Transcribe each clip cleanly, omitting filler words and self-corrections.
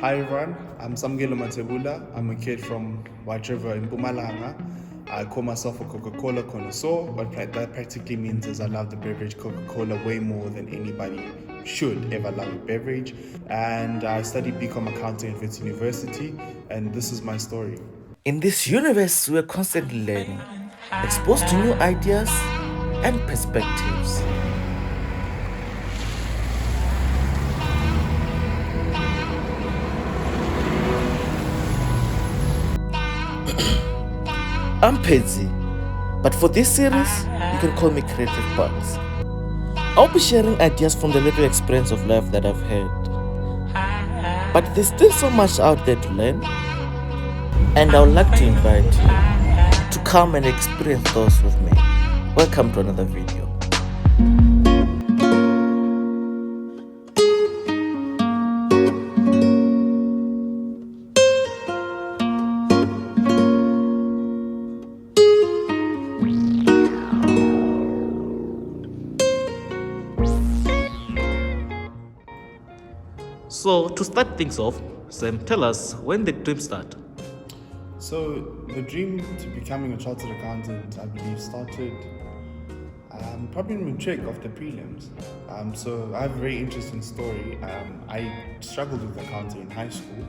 Hi everyone, I'm Samkelo Mathebula. I'm a kid from White River in Mpumalanga. I call myself a Coca-Cola connoisseur. What that practically means is I love the beverage Coca-Cola way more than anybody should ever love a beverage. And I studied BCom accounting at Wits University, and this is my story. In this universe, we're constantly learning, exposed to new ideas and perspectives. I'm Pedzi, but for this series, you can call me Creative Bugs. I'll be sharing ideas from the little experience of life that I've had. But there's still so much out there to learn, and I would like to invite you to come and experience those with me. Welcome to another video. So, to start things off, Sam, tell us when did dream start? So the dream to becoming a chartered accountant, I believe, started probably in matric after prelims. So I have a very interesting story. I struggled with accounting in high school.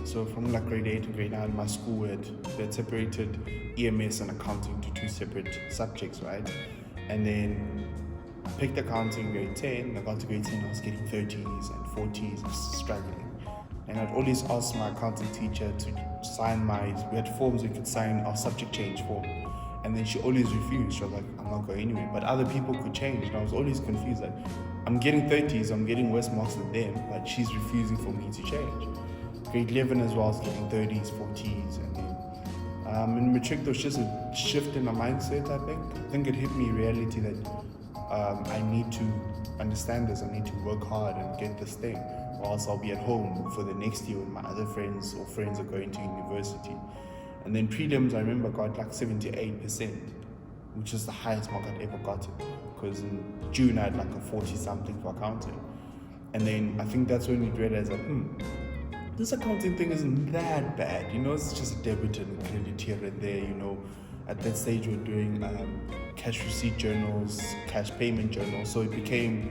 So from like grade 8 to grade 9, my school had separated EMS and accounting to two separate subjects, right? And then I picked accounting grade 10. I got to grade 10, I was getting 30s and 40s, I was struggling. And I'd always ask my accounting teacher to sign we had forms we could sign our subject change form. And then she always refused. She was like, I'm not going anywhere. But other people could change. And I was always confused. Like, I'm getting 30s, I'm getting worse marks than them, but she's refusing for me to change. Grade 11 as well, I was getting 30s, 40s. And then in matric, there was just a shift in my mindset, I think. I think it hit me reality that I need to understand this. I need to work hard and get this thing, or else I'll be at home for the next year when my other friends or friends are going to university. And then prelims, I remember got like 78%, which is the highest mark I'd ever gotten, because in June I had like a 40 something for accounting. And then I think that's when we realized that this accounting thing isn't that bad, it's just a debit and credit here and there. At that stage we're doing cash receipt journals, cash payment journals, so it became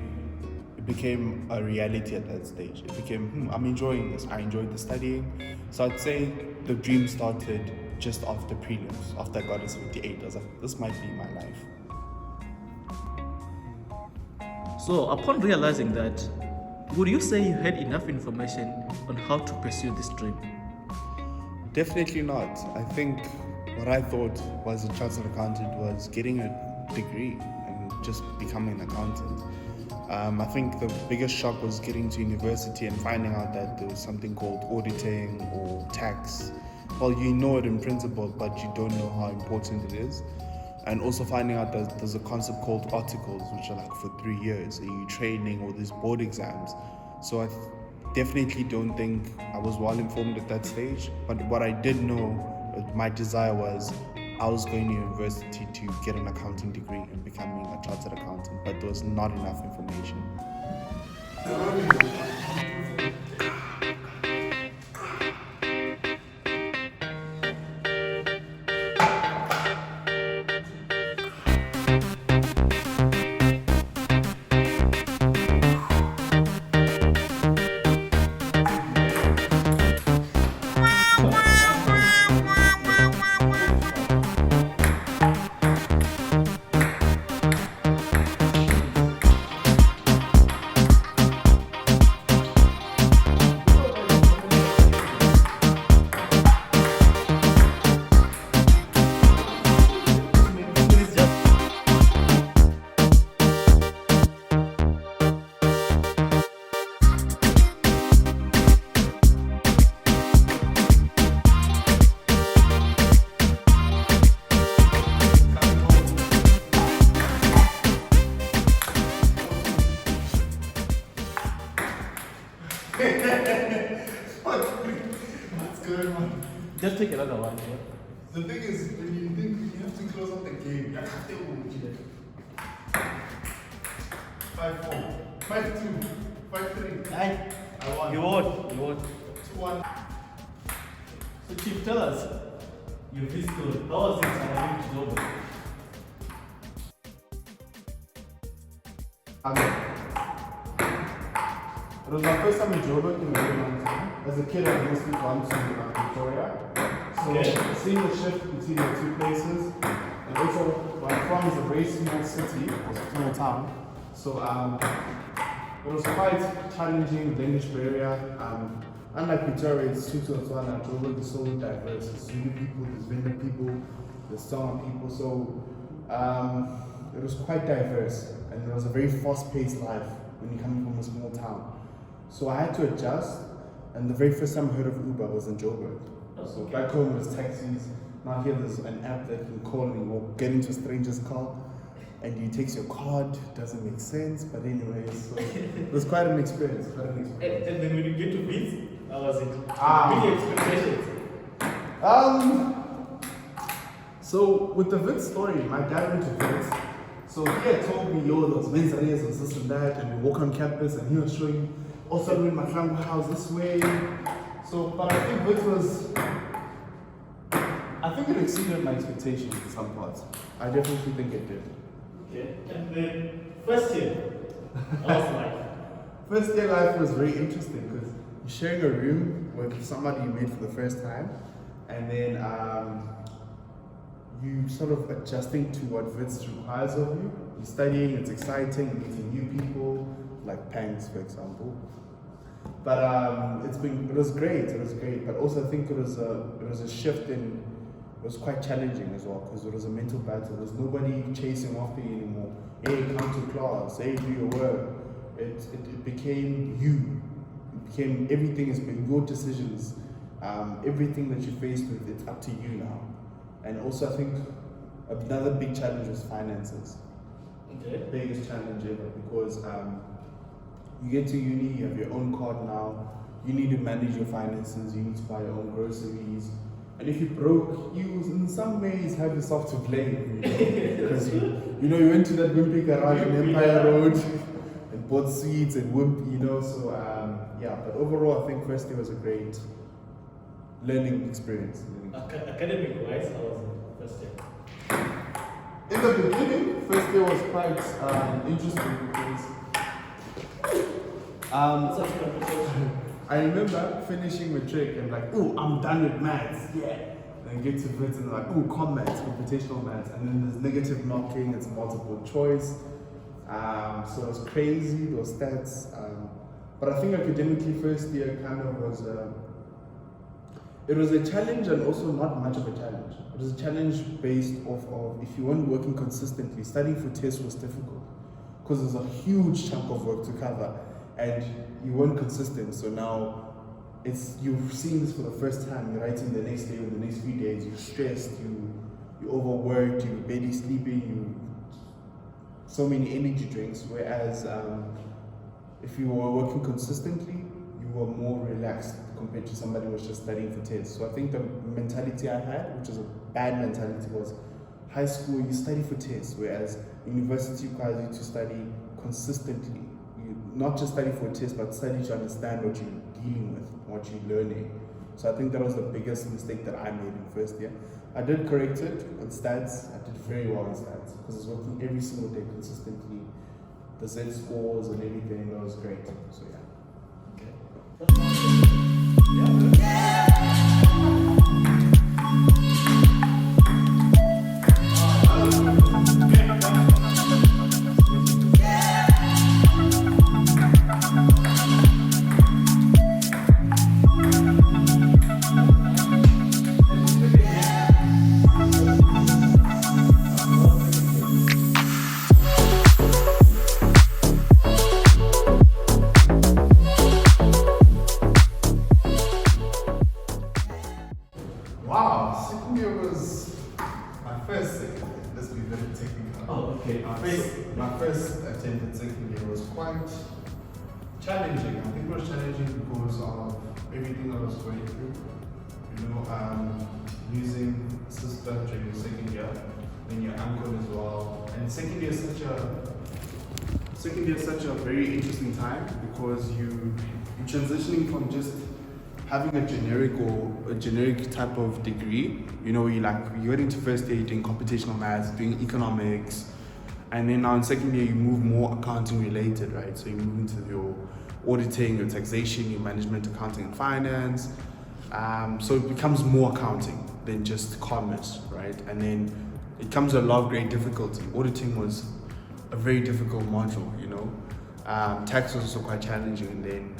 a reality at that stage. It became, I'm enjoying this. I enjoyed the studying. So I'd say the dream started just after prelims. After I got a 78, I was like, this might be my life. So, upon realizing that, would you say you had enough information on how to pursue this dream? Definitely not. I think what I thought was a chartered accountant was getting a degree and just becoming an accountant. I think the biggest shock was getting to university and finding out that there was something called auditing or tax. Well, you know it in principle, but you don't know how important it is. And also finding out that there's a concept called articles, which are like for 3 years, and you're training all these board exams. So I definitely don't think I was well informed at that stage. But what I did know, my desire was, I was going to university to get an accounting degree and becoming a chartered accountant, but there was not enough information. What's going on? Just take another one. The thing is, when you think you have to close up the game, you have to 5-4, 5-2, 5-3. I I won. You won. So So Chief, tell us your visit story. How was it arriving to Joburg? It was my first time in Joburg in a very long time. As a kid, I mostly gone to Victoria. So seeing the shift between the two places, and also where I'm from is a very small city, or small town. So it was quite challenging, language barrier. Unlike Victoria, it's true to Botswana, Joburg is so diverse. There's Zulu people, there's Venda people, there's Tsonga people. So it was quite diverse, and it was a very fast-paced life when you're coming from a small town. So I had to adjust, and the very first time I heard of Uber was in Joburg. So back home it was taxis. Now here there's an app that you can call and you get into a stranger's car, and he takes your card. Doesn't make sense, but anyway, so it was quite an experience. And then when you get to Wits, how was it? Big expectations. So with the Wits story, my dad went to Wits. So he had told me, yo, there was men's areas and this and that, and we walk on campus, and he was showing me, also in my Mahlangu house this way. So, but I think Wits was, I think it exceeded my expectations in some parts. I definitely think it did. Okay, and then first year, how was life? First year life was very interesting because you're sharing a room with somebody you met for the first time, and then you sort of adjusting to what Wits requires of you. You're studying, it's exciting, you're meeting new people, like Pangs, for example. But it was great. But also I think it was a shift in, it was quite challenging as well because it was a mental battle. There was nobody chasing after you anymore. Hey, come to class. Hey, do your work. It became you. It became, everything has been your decisions. Everything that you're faced with, it's up to you now. And also I think another big challenge was finances. Okay. Biggest challenge ever because you get to uni, you have your own card now, you need to manage your finances, you need to buy your own groceries. And if you're broke, you in some ways have yourself to blame. Because you went to that Wimpy garage in Empire Road and bought sweets and Wimp, so but overall I think first year was a great learning experience. Academic wise, how was it first year? In the beginning, first year was quite interesting because I remember finishing matric and like, oh, I'm done with maths, yeah. Then get to Wits and like, oh, maths, computational maths, and then there's negative marking, it's multiple choice. So it's crazy, those stats. But I think academically first year kind of was, it was a challenge and also not much of a challenge. It was a challenge based off of, if you weren't working consistently, studying for tests was difficult because there's a huge chunk of work to cover and you weren't consistent. So now you've seen this for the first time, you're writing the next day or the next few days, you're stressed, you overworked, you're barely sleeping, so many energy drinks, whereas if you were working consistently, you were more relaxed compared to somebody who was just studying for tests. So I think the mentality I had, which was a bad mentality, was high school you study for tests, whereas university requires you to study consistently. You not just study for a test, but study to understand what you're dealing with, what you're learning. So I think that was the biggest mistake that I made in first year. I did correct it on stats. I did very well in stats because I was working every single day consistently. The Z scores and everything, that was great. So yeah. Wow, second year was my first second year. Let's be very technical. Oh, okay. My first attempt at second year was quite challenging. I think it was challenging because of everything I was going through. Losing a sister during the second year, then your uncle as well. And second year is such a very interesting time because you're transitioning from just having a generic type of degree, you know, you get into first year, you're doing computational maths, doing economics, and then now in second year you move more accounting related, right? So you move into your auditing, your taxation, your management, accounting and finance. So it becomes more accounting than just commerce, right? And then it comes with a lot of great difficulty. Auditing was a very difficult module, you know. Tax was also quite challenging, and then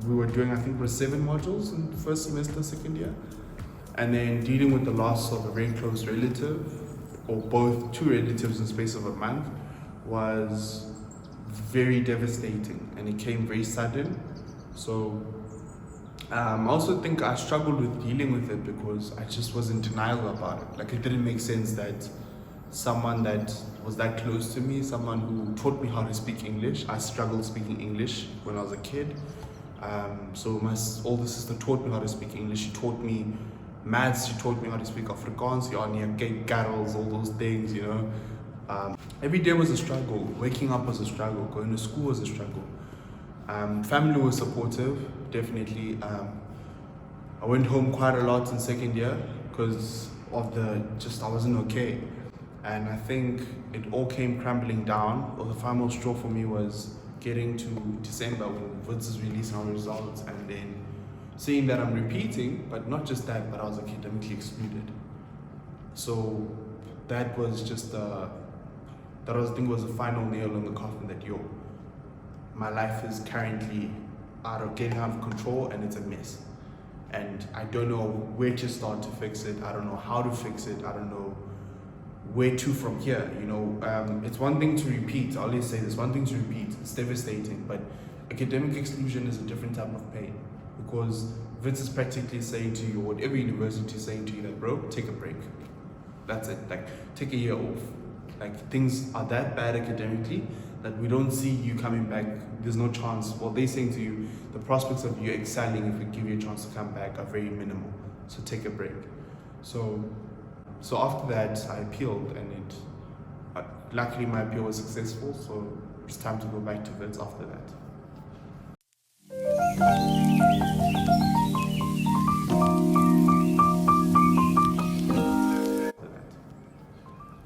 we were doing, I think it was 7 modules in the first semester, second year. And then dealing with the loss of a very close relative, or both 2 relatives in the space of a month, was very devastating, and it came very sudden. So I also think I struggled with dealing with it because I just was in denial about it. Like, it didn't make sense that someone that was that close to me, someone who taught me how to speak English. I struggled speaking English when I was a kid. So my older sister taught me how to speak English. She taught me maths. She taught me how to speak Afrikaans, carols, all those things, you know. Every day was a struggle. Waking up was a struggle. Going to school was a struggle. Family was supportive, definitely. I went home quite a lot in second year because of I wasn't okay. And I think it all came crumbling down. Or the final straw for me was getting to December when Wits is releasing our results, and then seeing that I'm repeating, but not just that, but I was academically excluded. So that was just I think was the final nail in the coffin that my life is currently getting out of control, and it's a mess. And I don't know where to start to fix it. I don't know how to fix it. I don't know where to from here, you know. It's one thing to repeat. I always say this, one thing to repeat. It's devastating, but academic exclusion is a different type of pain, because Vince is practically saying to you, or every university is saying to you, that bro, take a break. That's it. Like, take a year off. Like, things are that bad academically that we don't see you coming back. There's no chance. Well, they're saying to you, the prospects of you excelling if we give you a chance to come back are very minimal. So take a break. So after that, I appealed, and luckily my appeal was successful. So it's time to go back to Wits after that.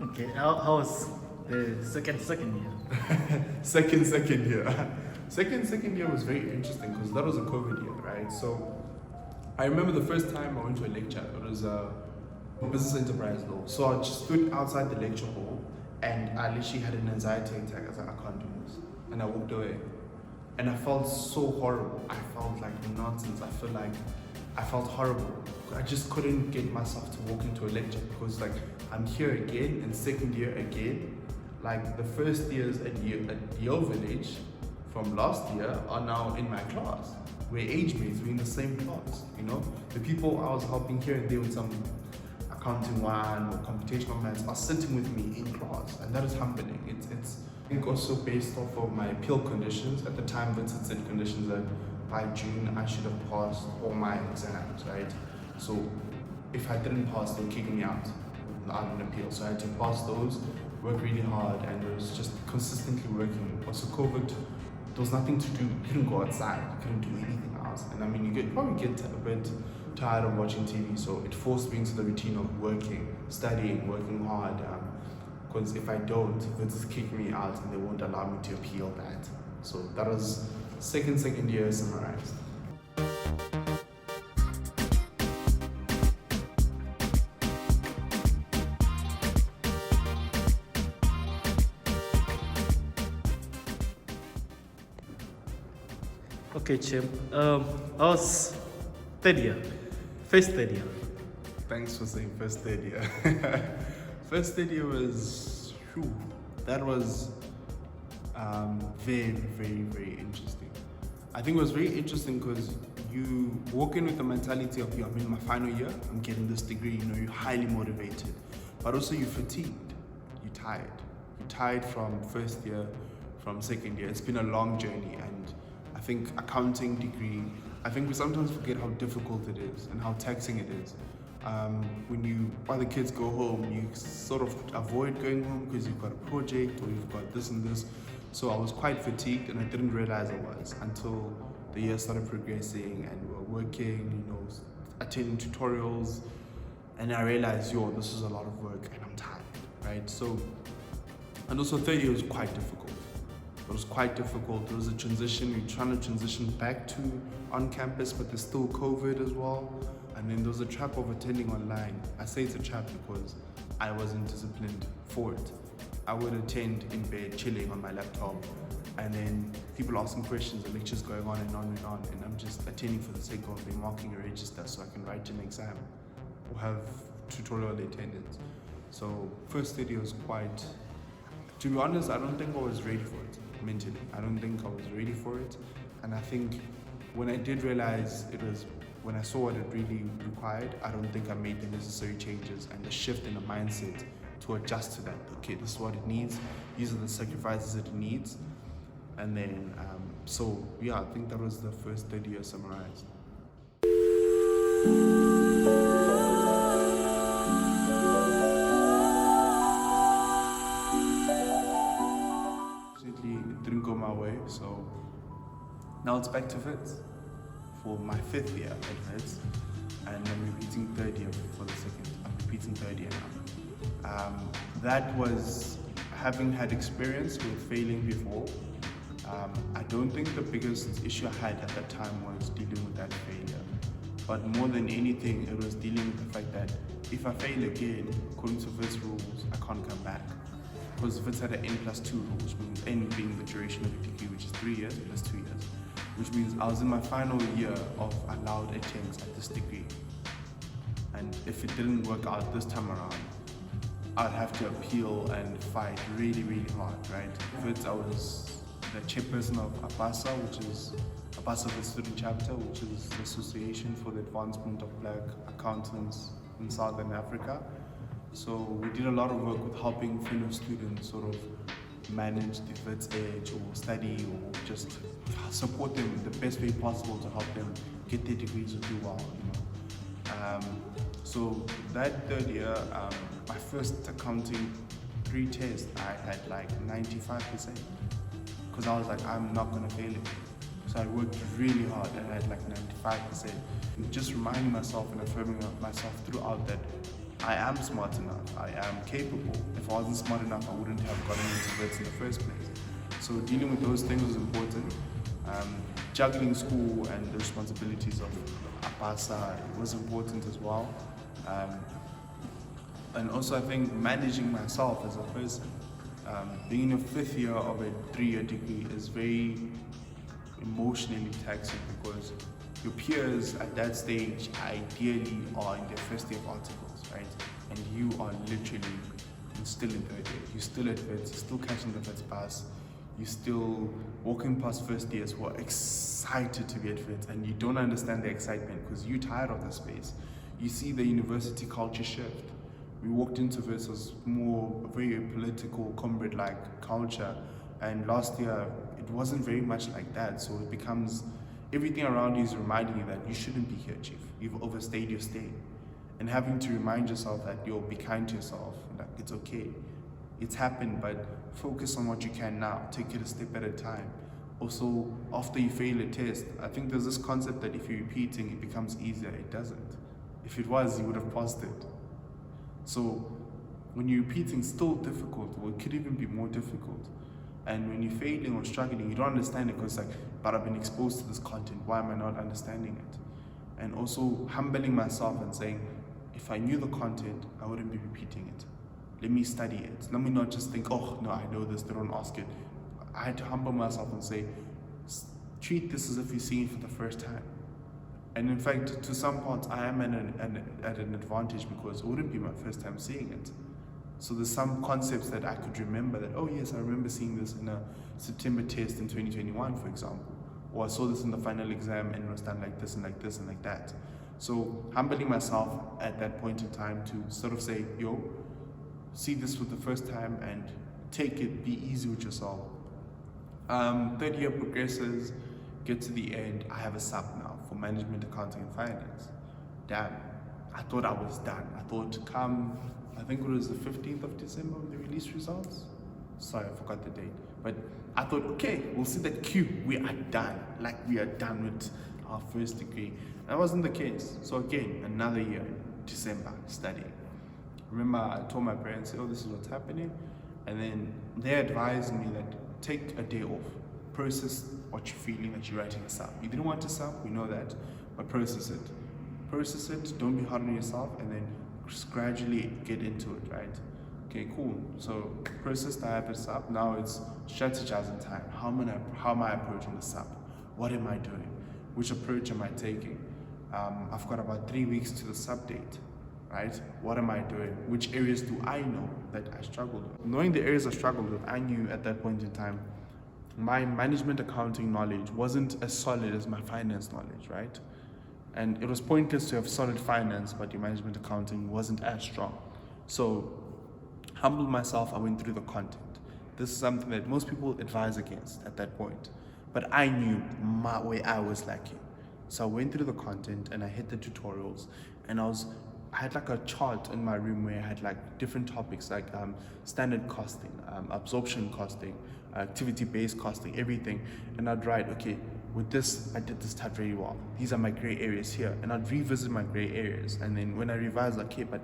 Okay, how was the second year? Second year. Second year was very interesting because that was a COVID year, right? So I remember the first time I went to a lecture. It was business enterprise law. So I just stood outside the lecture hall, and I literally had an anxiety attack. I was like, I can't do this. And I walked away. And I felt so horrible. I felt like nonsense. I felt horrible. I just couldn't get myself to walk into a lecture because, like, I'm here again in second year again. Like, the first years at your village from last year are now in my class. We're age mates, we're in the same class, you know? The people I was helping here and there with some accounting one or computational maths are sitting with me in class, and that is humbling. It's I think also based off of my appeal conditions. At the time, Vincent said conditions that by June I should have passed all my exams, right? So if I didn't pass, they would kick me out an appeal. So I had to pass those, work really hard, and it was just consistently working. Also COVID, there was nothing to do. You couldn't go outside, you couldn't do anything else. And I mean, you probably get a bit tired of watching TV, so it forced me into the routine of working, studying, working hard. Because if I don't, they'll just kick me out and they won't allow me to appeal that. So that was second year summarized. Okay, Chim. I was first third year. Thanks for saying first third year. First third year was, that was very, very, very interesting. I think it was very interesting because you walk in with the mentality of, I'm in my final year, I'm getting this degree, you're highly motivated, but also you're fatigued, you're tired. You're tired from first year, from second year. It's been a long journey, and I think accounting degree, I think we sometimes forget how difficult it is and how taxing it is. When other kids go home, you sort of avoid going home because you've got a project or you've got this and this. So I was quite fatigued, and I didn't realize I was until the year started progressing and we were working, attending tutorials, and I realized, this is a lot of work and I'm tired, right? So, and also third year was quite difficult. It was quite difficult. There was a transition. We're trying to transition back to on campus, but there's still COVID as well. And then there was a trap of attending online. I say it's a trap because I wasn't disciplined for it. I would attend in bed, chilling on my laptop, and then people asking questions, the lectures going on and on and on, and I'm just attending for the sake of marking a register so I can write an exam or have tutorial attendance. So first study was quite, to be honest, I don't think I was ready for it mentally. I don't think I was ready for it. And I think when I did realize when I saw what it really required, I don't think I made the necessary changes and the shift in the mindset to adjust to that. Okay, this is what it needs. These are the sacrifices it needs. And then, I think that was the first 30 years summarized. It didn't go my way, so now it's back to Wits for my 5th year at Wits, and I'm repeating 3rd year for the second. I'm repeating 3rd year now. That was having had experience with failing before. I don't think the biggest issue I had at that time was dealing with that failure, but more than anything, it was dealing with the fact that if I fail again, according to Wits rules, I can't come back. Because Wits had an N+2 rule, which means N being the duration of the degree, which is 3 years plus 2 years, which means I was in my final year of allowed attempts at this degree. And if it didn't work out this time around, I'd have to appeal and fight really, really hard, right? Wits, I was the chairperson of ABASA, which is ABASA, the student chapter, which is the Association for the Advancement of Black Accountants in Southern Africa. So we did a lot of work with helping fellow students sort of manage the Wits edge or study or just support them in the best way possible to help them get their degrees or do well, So that 3rd year, my first accounting pre-test, I had like 95%. Because I was like, I'm not gonna fail it. So I worked really hard and I had like 95%. And just reminding myself and affirming myself throughout that I am smart enough, I am capable. If I wasn't smart enough, I wouldn't have gotten into Wits in the first place. So dealing with those things was important. Juggling school and the responsibilities of ABASA was important as well. And also I think managing myself as a person. Being in your 5th year of a 3-year degree is very emotionally taxing because your peers at that stage ideally are in their first year of articles, right? And you are literally still in 3rd year. You're still at Wits, you're still catching the Wits bus, you're still walking past first years who are excited to be at Wits, and you don't understand the excitement because you're tired of the space. You see the university culture shift. We walked into Wits as more very political, comrade-like culture, and last year it wasn't very much like that. So it becomes everything around you is reminding you that you shouldn't be here, Chief. You've overstayed your stay, and having to remind yourself that you'll be kind to yourself. That it's okay. It's happened, but focus on what you can now. Take it a step at a time. Also, after you fail a test, I think there's this concept that if you're repeating, it becomes easier. It doesn't. If it was, you would have passed it. So when you're repeating, it's still difficult, or it could even be more difficult. And when you're failing or struggling, you don't understand it because but I've been exposed to this content, why am I not understanding it? And also humbling myself and saying, if I knew the content, I wouldn't be repeating it. Let me study it. Let me not just think, oh, no, I know this, they don't ask it. I had to humble myself and say, treat this as if you're seeing it for the first time. And in fact, to some parts, I am at an advantage because it wouldn't be my first time seeing it. So there's some concepts that I could remember that, oh yes, I remember seeing this in a September test in 2021, for example. Or I saw this in the final exam and it was done like this and like this and like that. So humbling myself at that point in time to sort of say, yo, see this for the first time and take it, be easy with yourself. 3rd year progresses, get to the end, I have a sub now for management, accounting and finance. Damn, I thought I was done. I thought I think it was the 15th of December when they released results. Sorry, I forgot the date. But I thought, okay, we'll see that Q. We are done. Like, we are done with our first degree. That wasn't the case. So again, another year, December, studying. Remember, I told my parents, oh, this is what's happening. And then they advised me that take a day off. Process what you're feeling that you're writing a sub. You didn't want to sub, we know that, but process it. Process it, don't be hard on yourself, and then just gradually get into it, right? Okay, cool. So process the habit sub. Now it's strategizing time. How am I approaching the sub? What am I doing? Which approach am I taking? I've got about 3 weeks to the sub date, right? What am I doing? Which areas do I know that I struggled with? Knowing the areas I struggled with, I knew at that point in time, my management accounting knowledge wasn't as solid as my finance knowledge, right? And it was pointless to have solid finance, but your management accounting wasn't as strong. So, humbled myself, I went through the content. This is something that most people advise against at that point. But I knew where I was lacking. So I went through the content and I hit the tutorials, and I had like a chart in my room where I had like different topics like standard costing, absorption costing, activity-based costing, everything. And I'd write, okay, with this, I did this type very well. These are my gray areas here. And I'd revisit my gray areas. And then when I revised, like, okay, but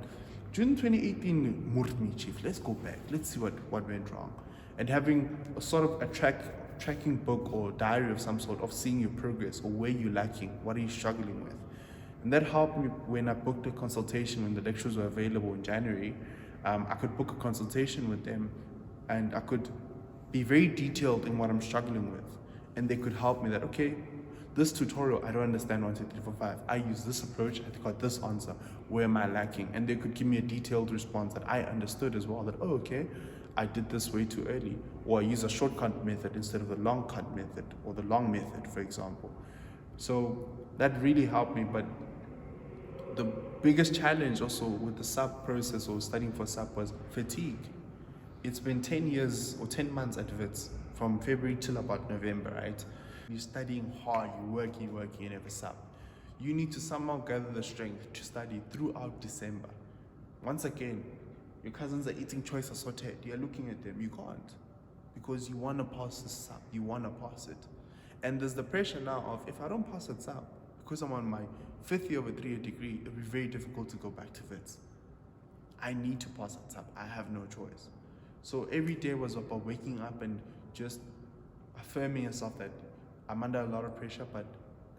June 2018, moved me, chief. Let's go back. Let's see what went wrong. And having a sort of a tracking book or diary of some sort of seeing your progress or where you're lacking, what are you struggling with. And that helped me when I booked a consultation when the lectures were available in January. I could book a consultation with them and I could be very detailed in what I'm struggling with. And they could help me that, okay, this tutorial, I don't understand 1, 2, 3, 4, 5. I use this approach, I got this answer. Where am I lacking? And they could give me a detailed response that I understood as well, that, oh, okay, I did this way too early. Or I use a shortcut method instead of the long cut method or the long method, for example. So that really helped me. But the biggest challenge also with the sub process or studying for sub was fatigue. It's been 10 years or 10 months at WITS, from February till about November, right? You're studying hard, you're working, you never sub. You need to somehow gather the strength to study throughout December. Once again, your cousins are eating choice assorted. You're looking at them, you can't. Because you want to pass the sub, you want to pass it. And there's the pressure now of, if I don't pass it sub, because I'm on my 5th year of a 3-year degree, it'll be very difficult to go back to WITS. I need to pass it sub, I have no choice. So every day was about waking up and just affirming yourself that I'm under a lot of pressure, but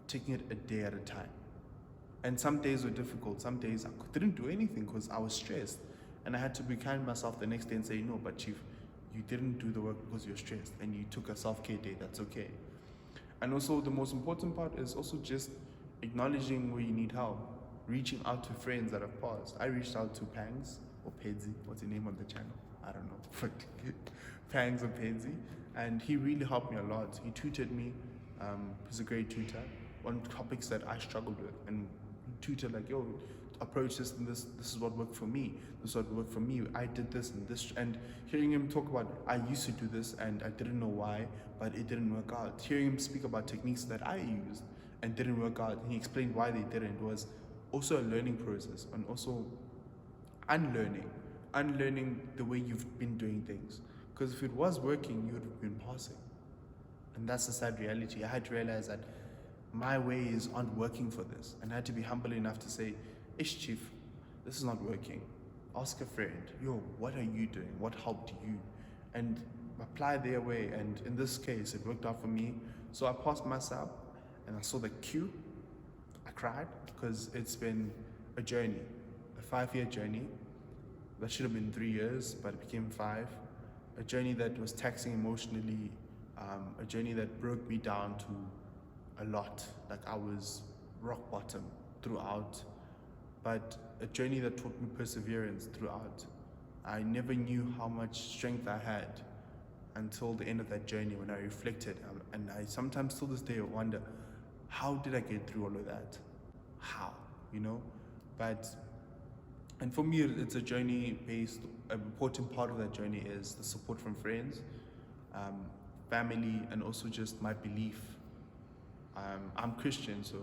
taking it a day at a time. And some days were difficult. Some days I didn't do anything because I was stressed. And I had to be kind to myself the next day and say, no, but chief, you didn't do the work because you're stressed and you took a self-care day, that's okay. And also the most important part is also just acknowledging where you need help, reaching out to friends that have passed. I reached out to Pangs or Pedzi, what's the name of the channel? I don't know, Pangs or Pedzi. And he really helped me a lot. He tutored me, he's a great tutor, on topics that I struggled with. And he tutored like, yo, approach this and this is what worked for me. This is what worked for me. I did this and this. And hearing him talk about, I used to do this and I didn't know why, but it didn't work out. Hearing him speak about techniques that I used and didn't work out, and he explained why they didn't, was also a learning process, and also unlearning the way you've been doing things. Because if it was working, you would have been passing. And that's the sad reality. I had to realize that my ways aren't working for this. And I had to be humble enough to say, Ish chief, this is not working. Ask a friend, yo, what are you doing? What helped you? And apply their way. And in this case, it worked out for me. So I passed myself and I saw the Q. I cried because it's been a journey, a 5-year journey. That should have been 3 years, but it became 5. A journey that was taxing emotionally, a journey that broke me down to a lot. Like I was rock bottom throughout, but a journey that taught me perseverance throughout. I never knew how much strength I had until the end of that journey when I reflected. And I sometimes till this day wonder, how did I get through all of that? How, you know? And for me, it's a journey based, an important part of that journey is the support from friends, family, and also just my belief. I'm Christian, so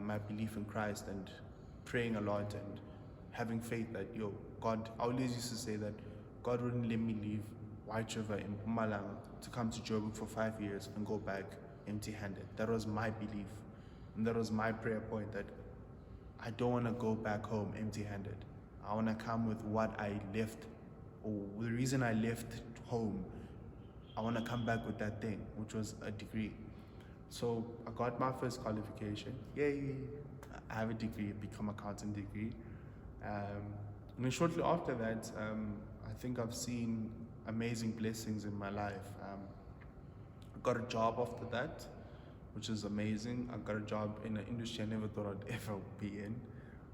my belief in Christ and praying a lot and having faith that, God, I always used to say that God wouldn't let me leave White River in Mpumalanga to come to Joburg for 5 years and go back empty-handed. That was my belief, and that was my prayer point, that I don't want to go back home empty-handed. I want to come with what I left, or the reason I left home. I want to come back with that thing, which was a degree. So I got my first qualification. Yay! I have a degree, become accountant degree. And then shortly after that, I think I've seen amazing blessings in my life. I got a job after that, which is amazing. I got a job in an industry I never thought I'd ever be in.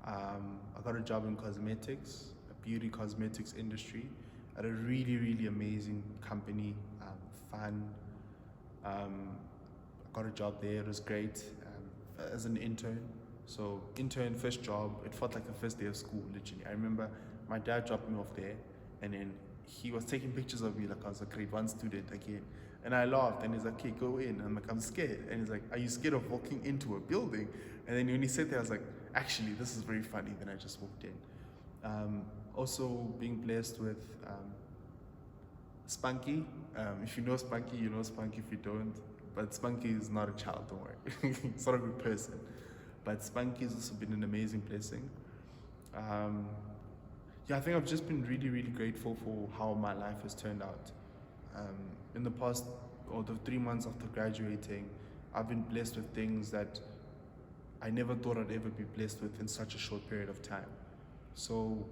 I got a job in cosmetics, a beauty cosmetics industry, at a really, really amazing company, fun. I got a job there, it was great, as an intern. So intern, first job, it felt like the first day of school, literally. I remember my dad dropped me off there, and then he was taking pictures of me like I was a grade 1 student again. And I laughed, and he's like, okay, go in. I'm like, I'm scared. And he's like, are you scared of walking into a building? And then when he said that, I was like, actually, this is very funny. Then I just walked in. Also being blessed with Spunky. If you know Spunky, you know Spunky. If you don't, but Spunky is not a child, don't worry. He's not a good person. But Spunky has also been an amazing blessing. Yeah, I think I've just been really, really grateful for how my life has turned out. In the past, or the 3 months after graduating, I've been blessed with things that I never thought I'd ever be blessed with in such a short period of time. So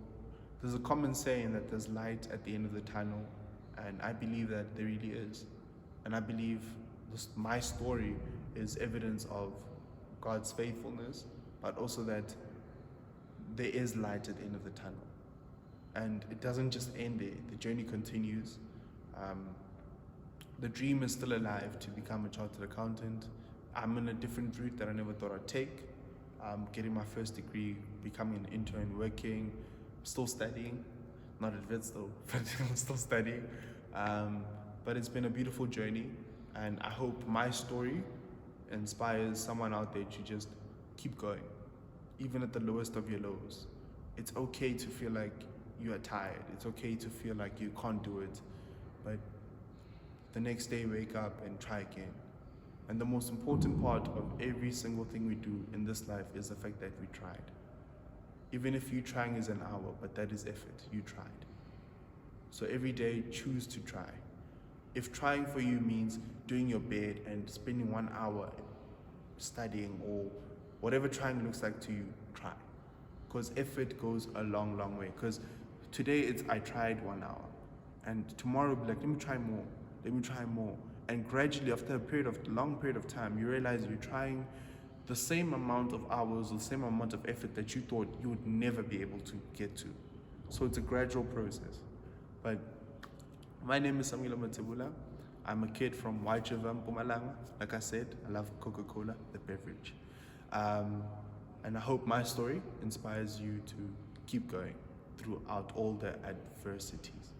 there's a common saying that there's light at the end of the tunnel, and I believe that there really is. And I believe my story is evidence of God's faithfulness, but also that there is light at the end of the tunnel. And it doesn't just end there, the journey continues. The dream is still alive to become a chartered accountant. I'm in a different route that I never thought I'd take. Getting my first degree, becoming an intern, working, still studying, not at Wits though, but I'm still studying. But it's been a beautiful journey, and I hope my story inspires someone out there to just keep going, even at the lowest of your lows. It's okay to feel like you are tired. It's okay to feel like you can't do it, but the next day wake up and try again. And the most important part of every single thing we do in this life is the fact that we tried. Even if you trying is an hour, but that is effort, you tried. So every day, choose to try. If trying for you means doing your bed and spending 1 hour studying, or whatever trying looks like to you, try. Because effort goes a long, long way. Because today it's I tried 1 hour, and tomorrow be like, let me try more, let me try more. And gradually, after a long period of time, you realize you're trying the same amount of hours or the same amount of effort that you thought you would never be able to get to. So it's a gradual process. But my name is Samkelo Mathebula. I'm a kid from White River, Mpumalanga. Like I said, I love Coca-Cola, the beverage. And I hope my story inspires you to keep going throughout all the adversities.